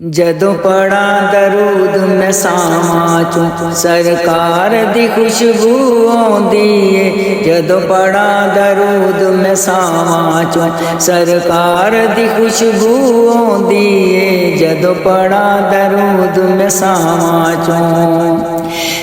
ਜਦੋਂ ਪੜਾਂ ਦਰੂਦ ਮੈਂ ਸਾਵਾਂ ਚੋਂ ਸਰਕਾਰ ਦੀ ਖੁਸ਼ਬੂ ਆਉਂਦੀ ਏ। ਜਦੋਂ ਪੜਾਂ ਦਰੂਦ ਮੈਂ ਸਾਵਾਂ ਚੋਂ ਸਰਕਾਰ ਦੀ ਖੁਸ਼ਬੂ ਆਉਂਦੀ ਏ। ਜਦੋਂ ਪੜਾਂ ਦਰੂਦ ਮੈਂ ਸਾਵਾਂ ਚੋਂ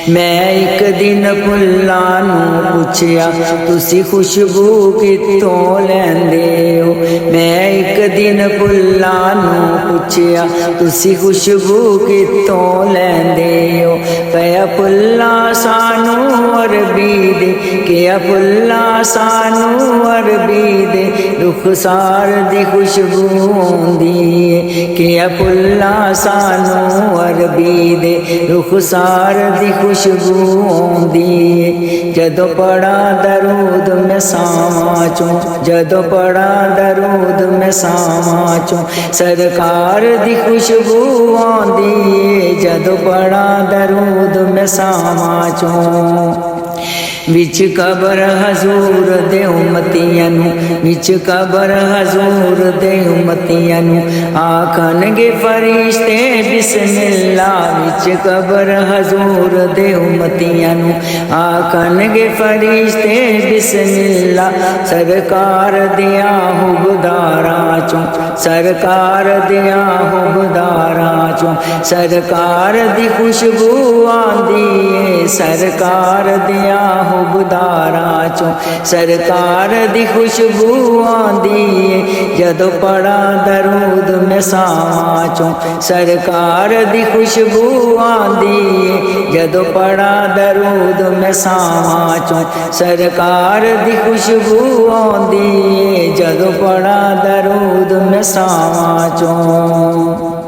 ਮੈਂ ਇੱਕ ਦਿਨ ਫੁੱਲਾਂ ਨੂੰ ਪੁੱਛਿਆ ਤੁਸੀਂ ਖੁਸ਼ਬੂ ਕਿੱਥੋਂ ਲੈਂਦੇ ਹੋ। ਮੈਂ ਇੱਕ ਦਿਨ ਫੁੱਲਾਂ ਨੂੰ ਪੁੱਛਿਆ ਤੁਸੀਂ ਖੁਸ਼ਬੂ ਕਿੱਥੋਂ ਲੈਂਦੇ ਹੋ। ਕਿਆ ਫੁੱਲਾਂ ਸਾਨੂੰ ਅਰਬੀ ਦੇ, ਕਿਆ ਫੁੱਲਾਂ ਸਾਨੂੰ ਅਰਬੀ ਦੇ ਰੁਖਸਾਰ ਦੀ ਖੁਸ਼ਬੂ ਆਉਂਦੀ ਏ। ਕਿਆ ਫੁੱਲਾਂ ਸਾਨੂੰ ਅਰਬੀ ਦੇ ਰੁਖਸਾਰ ਦੀ ਖੁਸ਼ਬੂ ਆਉਂਦੀ ਏ। ਜਦੋਂ ਪੜਾਂ ਦਰੂਦ ਮੈਂ ਸਾਵਾਂ ਚੋਂ, ਜਦੋਂ ਪੜਾਂ ਦਰੂਦ ਮੈਂ ਸਾਵਾਂ ਚੋਂ ਸਰਕਾਰ ਦੀ ਖੁਸ਼ਬੂ ਆਉਂਦੀ ਏ। ਜਦੋਂ ਪੜਾਂ ਦਰੂਦ ਮੈਂ ਸਾਵਾਂ ਚੋਂ ਵਿੱਚ ਕਬਰ ਹਜ਼ੂਰ ਦੇ ਉਮਤੀਆਂ ਨੂੰ, ਵਿੱਚ ਕਬਰ ਹਜ਼ੂਰ ਦੇ ਉਮਤੀਆਂ ਨੂੰ ਆਖਣਗੇ ਫਰਿਸ਼ਤੇ ਬਿਸਮਿਲ੍ਲਾ। ਵਿੱਚ ਕਬਰ ਹਜ਼ੂਰ ਦੇ ਉਮਤੀਆਂ ਨੂੰ ਆਖਣਗੇ ਫਰਿਸ਼ਤੇ ਬਿਸਮਿਲ੍ਲਾ। ਸਰਕਾਰ ਦਿਆਂ ਹੁਬਦਾਰਾਂ ਚੋਂ, ਸਰਕਾਰ ਦਿਆਂ ਹੁਬਦਾਰਾਂ ਚੋਂ ਸਰਕਾਰ ਦੀ ਖੁਸ਼ਬੂ ਆਉਂਦੀ ਏ। ਸਰਕਾਰ ਦਿਆਂ ਹੁਬਦਾਰਾਂ ਚੋਂ ਸਰਕਾਰ ਦੀ ਖੁਸ਼ਬੂ ਆਉਂਦੀ ਏ। ਜਦੋਂ ਪੜਾਂ ਦਰੂਦ ਮੈਂ ਸਾਵਾਂ ਚੋਂ ਸਰਕਾਰ ਦੀ ਖੁਸ਼ਬੂ ਆਉਂਦੀ ਏ। ਜਦੋਂ ਪੜਾਂ ਦਰੂਦ ਮੈਂ ਸਾਵਾਂ ਚੋਂ ਸਰਕਾਰ ਦੀ ਖੁਸ਼ਬੂ ਆਉਂਦੀ ਏ। ਜਦੋਂ ਪੜਾਂ ਦਰੂਦ ਮੈਂ ਸਾਵਾਂ ਚੋਂ।